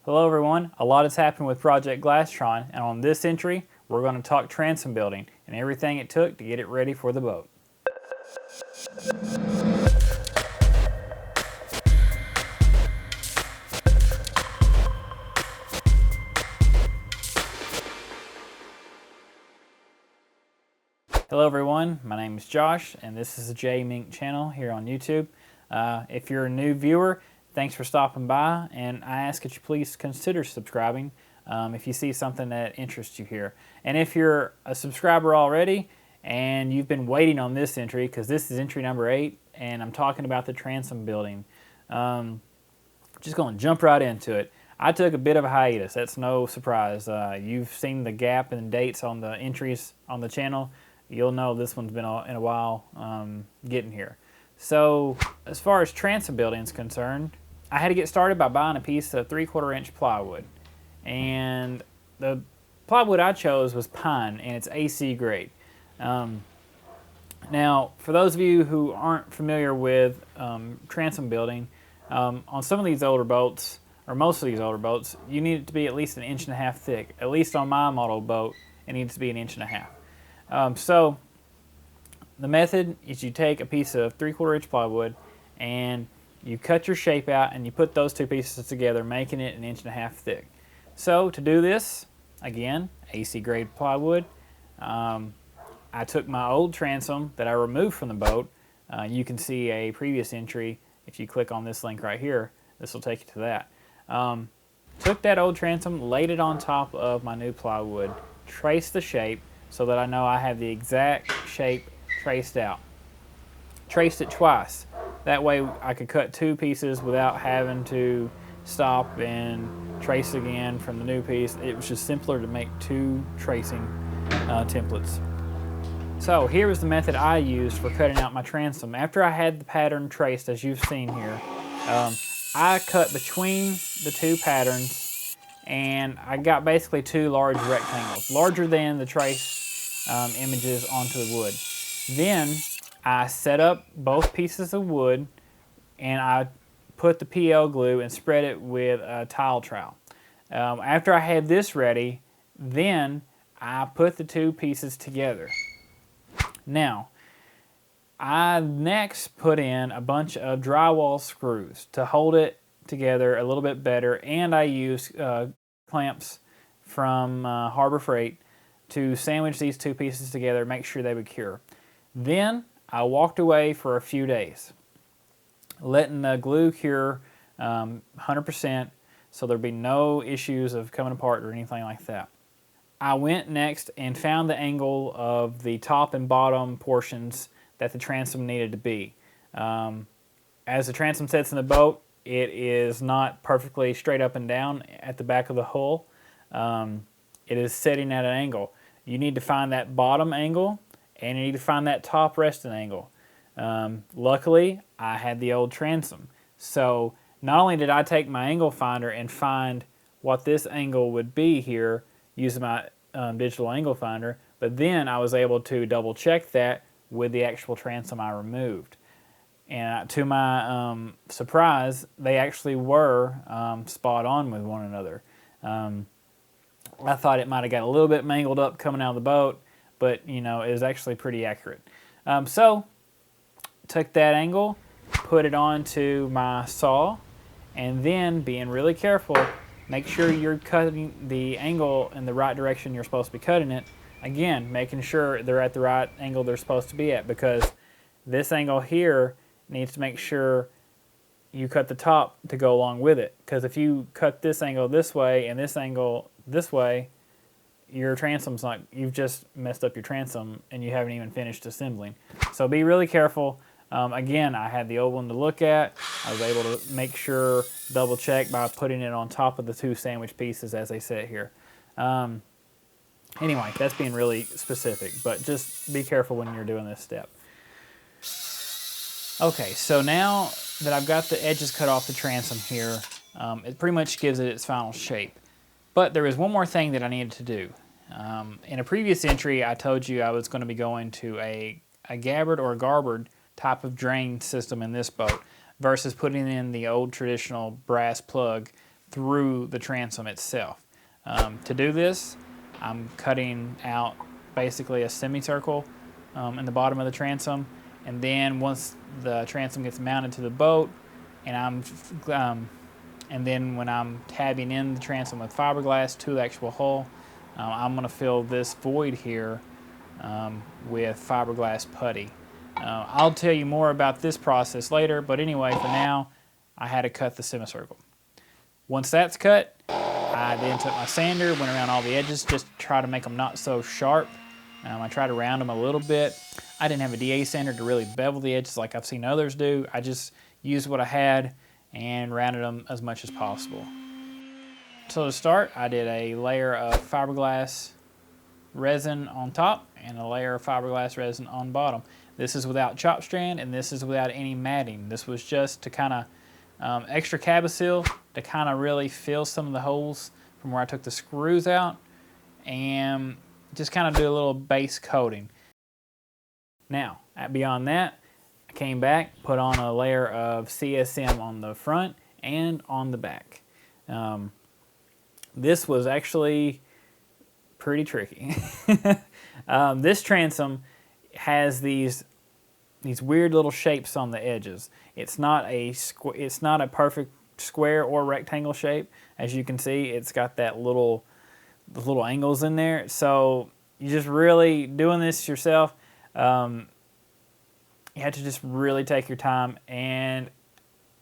Hello everyone, a lot has happened with Project Glastron, and on this entry we're going to talk transom building and everything it took to get it ready for the boat. Hello everyone, my name is Josh and this is the JMink channel here on YouTube. If you're a new viewer, thanks for stopping by, and I ask that you please consider subscribing if you see something that interests you here. And if you're a subscriber already and you've been waiting on this entry, because this is entry number 8 and I'm talking about the transom building, just going to jump right into it. I took a bit of a hiatus, that's no surprise. You've seen the gap in dates on the entries on the channel. You'll know this one's been in a while getting here. So as far as transom building is concerned, I had to get started by buying a piece of 3/4 inch plywood. And the plywood I chose was pine, and it's AC grade. Now, for those of you who aren't familiar with transom building, on some of these older boats, or most of these older boats, you need it to be at least 1.5 inches thick. At least on my model boat, it needs to be 1.5 inches. So the method is you take a piece of 3/4 inch plywood and you cut your shape out and you put those two pieces together, making it 1.5 inches thick. So to do this, again, AC grade plywood, I took my old transom that I removed from the boat. You can see a previous entry. If you click on this link right here, this will take you to that. Took that old transom, laid it on top of my new plywood, traced the shape so that I know I have the exact shape traced out. Traced it twice. That way I could cut two pieces without having to stop and trace again from the new piece. It was just simpler to make two tracing templates. So here was the method I used for cutting out my transom. After I had the pattern traced, as you've seen here, I cut between the two patterns and I got basically two large rectangles, larger than the trace images onto the wood. Then I set up both pieces of wood and I put the PL glue and spread it with a tile trowel. After I had this ready, then I put the two pieces together. Now, I next put in a bunch of drywall screws to hold it together a little bit better, and I used clamps from Harbor Freight to sandwich these two pieces together, make sure they would cure. Then I walked away for a few days, letting the glue cure 100% so there'd be no issues of coming apart or anything like that. I went next and found the angle of the top and bottom portions that the transom needed to be. As the transom sits in the boat, it is not perfectly straight up and down at the back of the hull. It is sitting at an angle. You need to find that bottom angle and you need to find that top resting angle. Luckily, I had the old transom. So not only did I take my angle finder and find what this angle would be here using my digital angle finder, but then I was able to double check that with the actual transom I removed. And to my surprise, they actually were spot on with one another. I thought it might have got a little bit mangled up coming out of the boat, but you know, it was actually pretty accurate. So took that angle, put it onto my saw, and then being really careful, make sure you're cutting the angle in the right direction you're supposed to be cutting it. Again, making sure they're at the right angle they're supposed to be at, because this angle here needs to make sure you cut the top to go along with it. Because if you cut this angle this way and this angle this way, your transom's not, you've just messed up your transom and you haven't even finished assembling. So be really careful. Again, I had the old one to look at. I was able to make sure, double check by putting it on top of the two sandwich pieces as they sit here. Anyway, that's being really specific, but just be careful when you're doing this step. Okay, so now that I've got the edges cut off the transom here, it pretty much gives it its final shape. But there is one more thing that I needed to do. In a previous entry, I told you I was going to be going to a gabbered or a garbered type of drain system in this boat versus putting in the old traditional brass plug through the transom itself. To do this, I'm cutting out basically a semicircle in the bottom of the transom, and then once the transom gets mounted to the boat, and then when I'm tabbing in the transom with fiberglass to the actual hull, I'm going to fill this void here with fiberglass putty. I'll tell you more about this process later, but anyway, for now, I had to cut the semicircle. Once that's cut, I then took my sander, went around all the edges just to try to make them not so sharp. I tried to round them a little bit. I didn't have a DA sander to really bevel the edges like I've seen others do. I just used what I had and rounded them as much as possible. So to start, I did a layer of fiberglass resin on top and a layer of fiberglass resin on bottom. This is without chop strand, and this is without any matting. This was just to kind of extra cabosil to kind of really fill some of the holes from where I took the screws out, and just kind of do a little base coating. Now, beyond that, I came back, put on a layer of CSM on the front and on the back. This was actually pretty tricky. This transom has these weird little shapes on the edges. It's not a perfect square or rectangle shape. As you can see, it's got the little angles in there. So you just really doing this yourself. You have to just really take your time. And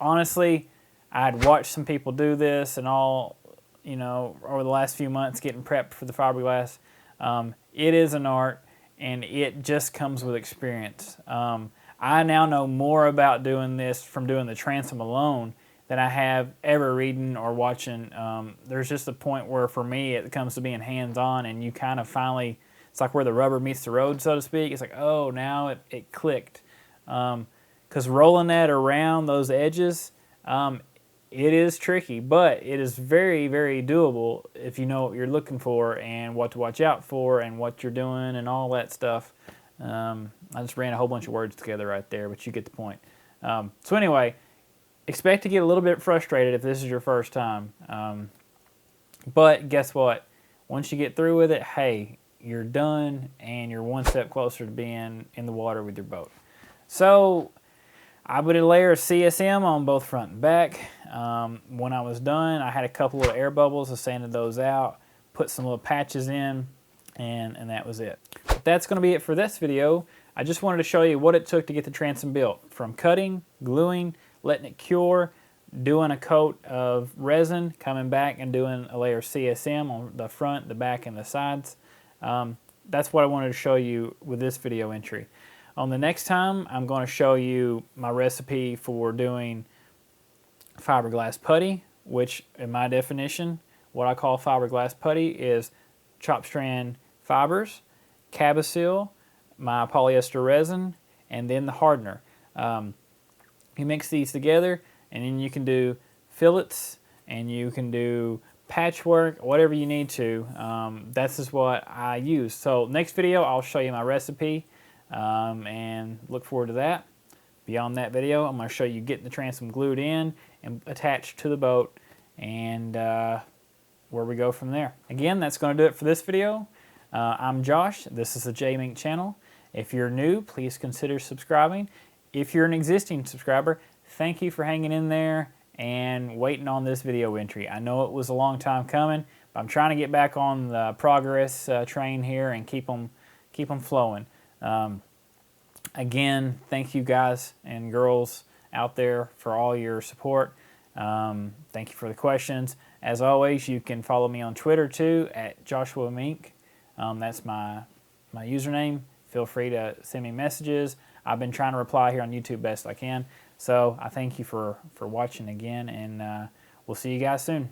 honestly, I'd watched some people do this and all, over the last few months getting prepped for the fiberglass. It is an art, and it just comes with experience. I now know more about doing this from doing the transom alone than I have ever reading or watching. There's just a point where, for me, it comes to being hands-on, and you kind of finally, it's like where the rubber meets the road, so to speak. It's like, oh, now it clicked. Because rolling that around those edges, it is tricky, but it is very, very doable if you know what you're looking for and what to watch out for and what you're doing and all that stuff. I just ran a whole bunch of words together right there, but you get the point. So anyway, expect to get a little bit frustrated if this is your first time. But guess what? Once you get through with it, hey, you're done and you're one step closer to being in the water with your boat. So I put a layer of CSM on both front and back. When I was done, I had a couple of air bubbles. I sanded those out, put some little patches in, and that was it. But that's going to be it for this video. I just wanted to show you what it took to get the transom built. From cutting, gluing, letting it cure, doing a coat of resin, coming back and doing a layer of CSM on the front, the back, and the sides. That's what I wanted to show you with this video entry. On the next time, I'm going to show you my recipe for doing fiberglass putty, which in my definition, what I call fiberglass putty is chop strand fibers, cabosil, my polyester resin, and then the hardener. You mix these together, and then you can do fillets, and you can do patchwork, whatever you need to. This is what I use. So next video, I'll show you my recipe. And look forward to that. Beyond that video, I'm going to show you getting the transom glued in and attached to the boat, and where we go from there. Again, that's going to do it for this video. I'm Josh. This is the JMink channel. If you're new, please consider subscribing. If you're an existing subscriber, thank you for hanging in there and waiting on this video entry. I know it was a long time coming, but I'm trying to get back on the progress train here and keep them flowing. Again, thank you guys and girls out there for all your support. Thank you for the questions. As always, you can follow me on Twitter too at JoshuaMink. That's my username. Feel free to send me messages. I've been trying to reply here on YouTube best I can. So I thank you for watching again, and we'll see you guys soon.